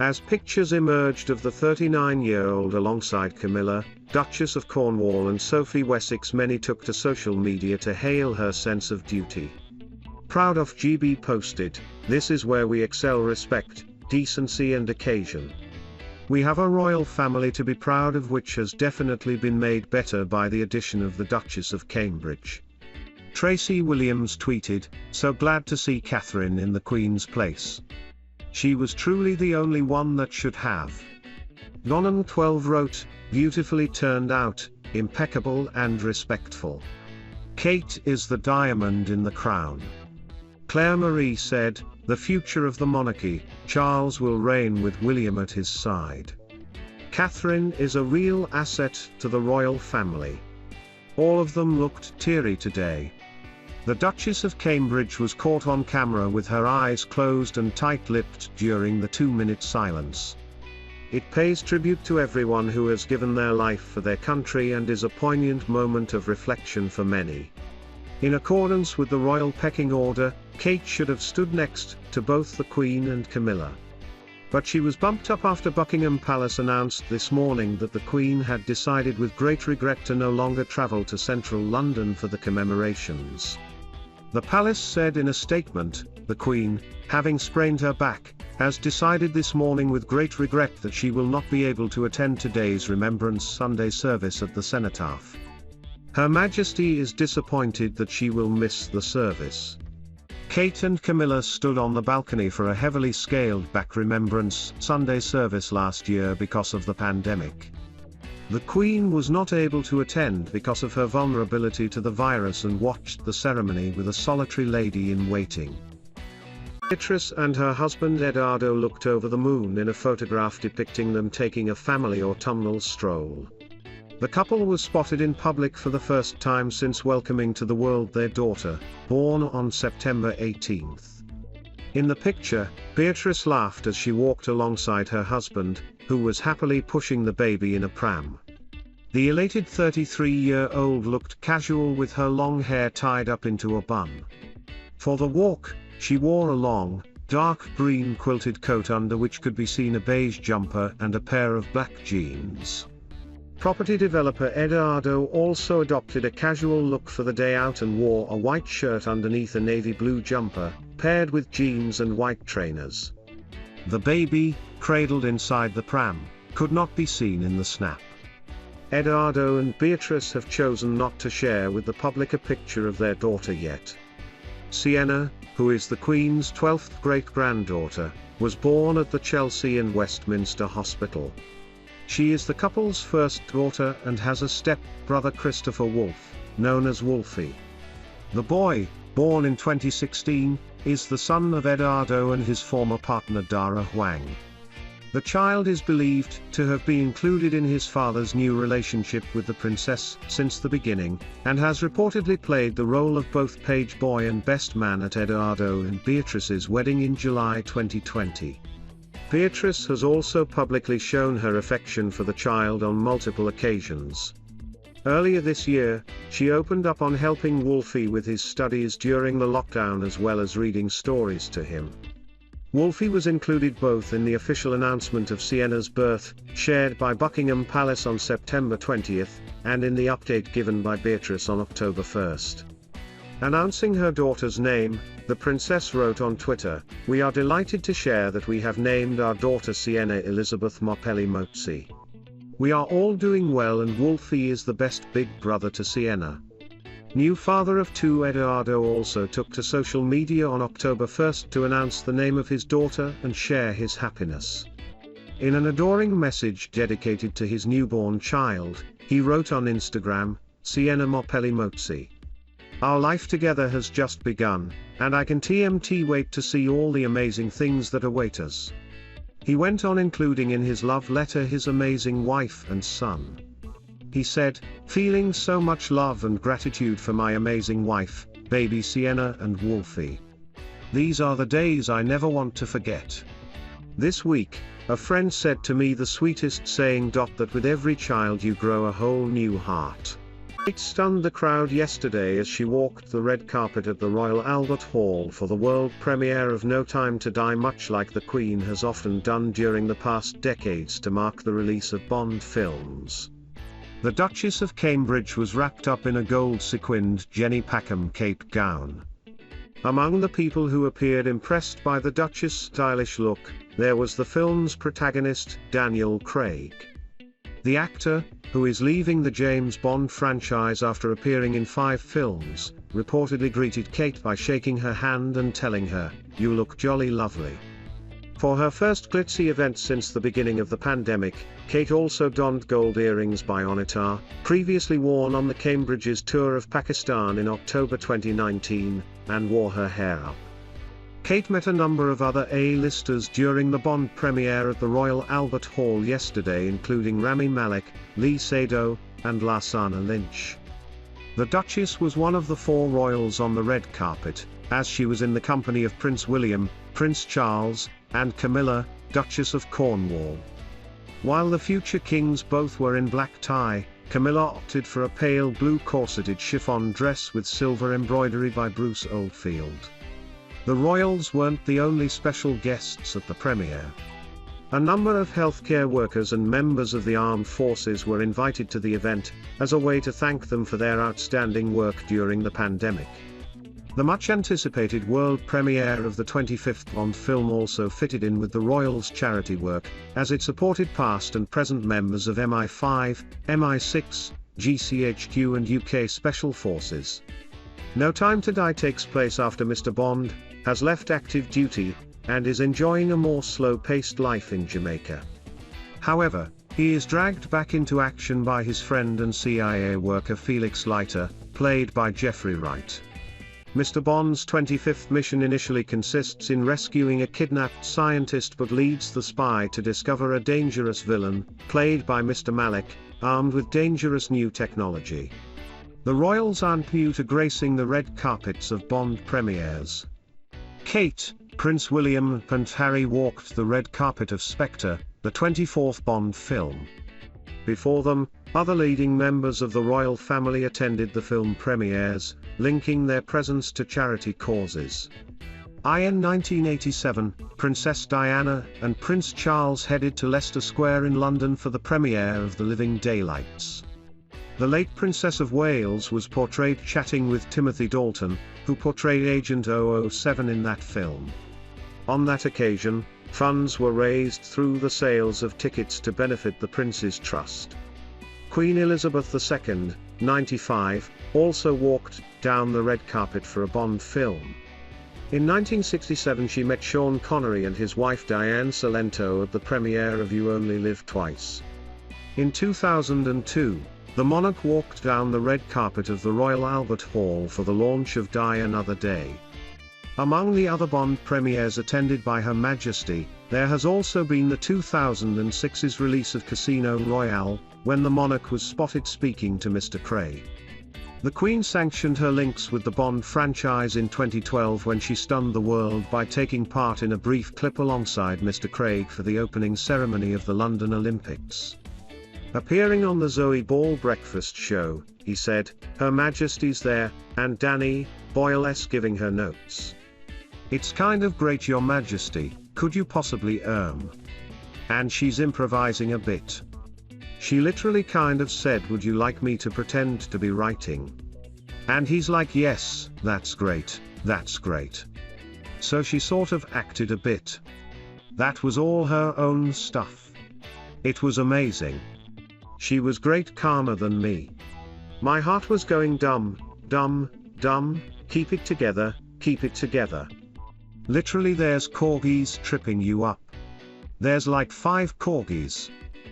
As pictures emerged of the 39-year-old alongside Camilla, Duchess of Cornwall and Sophie Wessex, many took to social media to hail her sense of duty. Proud of GB posted, "This is where we excel: respect, decency and occasion. We have a royal family to be proud of, which has definitely been made better by the addition of the Duchess of Cambridge." Tracy Williams tweeted, "So glad to see Catherine in the Queen's place. She was truly the only one that should have." Nonan12 wrote, "Beautifully turned out, impeccable and respectful. Kate is the diamond in the crown." Claire Marie said, "The future of the monarchy, Charles will reign with William at his side. Catherine is a real asset to the royal family." All of them looked teary today. The Duchess of Cambridge was caught on camera with her eyes closed and tight-lipped during the 2-minute silence. It pays tribute to everyone who has given their life for their country and is a poignant moment of reflection for many. In accordance with the royal pecking order, Kate should have stood next to both the Queen and Camilla. But she was bumped up after Buckingham Palace announced this morning that the Queen had decided with great regret to no longer travel to central London for the commemorations. The palace said in a statement, "The Queen, having sprained her back, has decided this morning with great regret that she will not be able to attend today's Remembrance Sunday service at the Cenotaph. Her Majesty is disappointed that she will miss the service." Kate and Camilla stood on the balcony for a heavily scaled-back Remembrance Sunday service last year because of the pandemic. The Queen was not able to attend because of her vulnerability to the virus and watched the ceremony with a solitary lady-in-waiting. Beatrice and her husband Edoardo looked over the moon in a photograph depicting them taking a family autumnal stroll. The couple was spotted in public for the first time since welcoming to the world their daughter, born on September 18th. In the picture, Beatrice laughed as she walked alongside her husband, who was happily pushing the baby in a pram. The elated 33-year-old looked casual with her long hair tied up into a bun. For the walk, she wore a long, dark green quilted coat under which could be seen a beige jumper and a pair of black jeans. Property developer Edoardo also adopted a casual look for the day out and wore a white shirt underneath a navy blue jumper, paired with jeans and white trainers. The baby, cradled inside the pram, could not be seen in the snap. Edoardo and Beatrice have chosen not to share with the public a picture of their daughter yet. Sienna, who is the Queen's 12th great-granddaughter, was born at the Chelsea and Westminster Hospital. She is the couple's first daughter and has a step-brother, Christopher Wolfe, known as Wolfie. The boy, born in 2016, is the son of Edoardo and his former partner Dara Huang. The child is believed to have been included in his father's new relationship with the princess since the beginning, and has reportedly played the role of both page boy and best man at Edoardo and Beatrice's wedding in July 2020. Beatrice has also publicly shown her affection for the child on multiple occasions. Earlier this year, she opened up on helping Wolfie with his studies during the lockdown as well as reading stories to him. Wolfie was included both in the official announcement of Sienna's birth, shared by Buckingham Palace on September 20th, and in the update given by Beatrice on October 1st. Announcing her daughter's name, the princess wrote on Twitter, "We are delighted to share that we have named our daughter Sienna Elizabeth Markle Motzi. We are all doing well and Wolfie is the best big brother to Sienna." New father of two Edoardo also took to social media on October 1st to announce the name of his daughter and share his happiness. In an adoring message dedicated to his newborn child, he wrote on Instagram, "Sienna Markle Motzi. Our life together has just begun, and I can TMT wait to see all the amazing things that await us." He went on including in his love letter his amazing wife and son. He said, "Feeling so much love and gratitude for my amazing wife, baby Sienna and Wolfie. These are the days I never want to forget. This week, a friend said to me the sweetest saying. That with every child you grow a whole new heart. It stunned the crowd yesterday as she walked the red carpet at the Royal Albert Hall for the world premiere of No Time to Die, much like the Queen has often done during the past decades to mark the release of Bond films. The Duchess of Cambridge was wrapped up in a gold sequined Jenny Packham cape gown. Among the people who appeared impressed by the Duchess' stylish look, there was the film's protagonist, Daniel Craig. The actor, who is leaving the James Bond franchise after appearing in 5 films, reportedly greeted Kate by shaking her hand and telling her, "You look jolly lovely." For her first glitzy event since the beginning of the pandemic, Kate also donned gold earrings by Onitar, previously worn on the Cambridge's tour of Pakistan in October 2019, and wore her hair up. Kate met a number of other A-listers during the Bond premiere at the Royal Albert Hall yesterday, including Rami Malek, Lee Sado, and Lashana Lynch. The Duchess was one of the 4 royals on the red carpet, as she was in the company of Prince William, Prince Charles, and Camilla, Duchess of Cornwall. While the future kings both were in black tie, Camilla opted for a pale blue corseted chiffon dress with silver embroidery by Bruce Oldfield. The royals weren't the only special guests at the premiere. A number of healthcare workers and members of the armed forces were invited to the event, as a way to thank them for their outstanding work during the pandemic. The much-anticipated world premiere of the 25th Bond film also fitted in with the royals' charity work, as it supported past and present members of MI5, MI6, GCHQ and UK Special Forces. No Time to Die takes place after Mr. Bond has left active duty, and is enjoying a more slow-paced life in Jamaica. However, he is dragged back into action by his friend and CIA worker Felix Leiter, played by Jeffrey Wright. Mr. Bond's 25th mission initially consists in rescuing a kidnapped scientist, but leads the spy to discover a dangerous villain, played by Mr. Malek, armed with dangerous new technology. The royals aren't new to gracing the red carpets of Bond premieres. Kate, Prince William and Harry walked the red carpet of Spectre, the 24th Bond film. Before them, other leading members of the royal family attended the film premieres, linking their presence to charity causes. In 1987, Princess Diana and Prince Charles headed to Leicester Square in London for the premiere of The Living Daylights. The late Princess of Wales was portrayed chatting with Timothy Dalton, who portrayed Agent 007 in that film. On that occasion, funds were raised through the sales of tickets to benefit the Prince's Trust. Queen Elizabeth II, 95, also walked down the red carpet for a Bond film. In 1967 she met Sean Connery and his wife Diane Salento at the premiere of You Only Live Twice. In 2002, the monarch walked down the red carpet of the Royal Albert Hall for the launch of Die Another Day. Among the other Bond premieres attended by Her Majesty, there has also been the 2006's release of Casino Royale, when the monarch was spotted speaking to Mr. Craig. The Queen sanctioned her links with the Bond franchise in 2012 when she stunned the world by taking part in a brief clip alongside Mr. Craig for the opening ceremony of the London Olympics. Appearing on the Zoe Ball breakfast show, he said, "Her Majesty's there, and Danny Boyle's giving her notes. It's kind of great, Your Majesty, could you possibly and she's improvising a bit. She literally kind of said, would you like me to pretend to be writing? And he's like, yes, that's great, that's great. So she sort of acted a bit. That was all her own stuff. It was amazing. She was great, calmer than me. My heart was going dumb, dumb, dumb, keep it together, keep it together. Literally there's corgis tripping you up. There's like 5 corgis.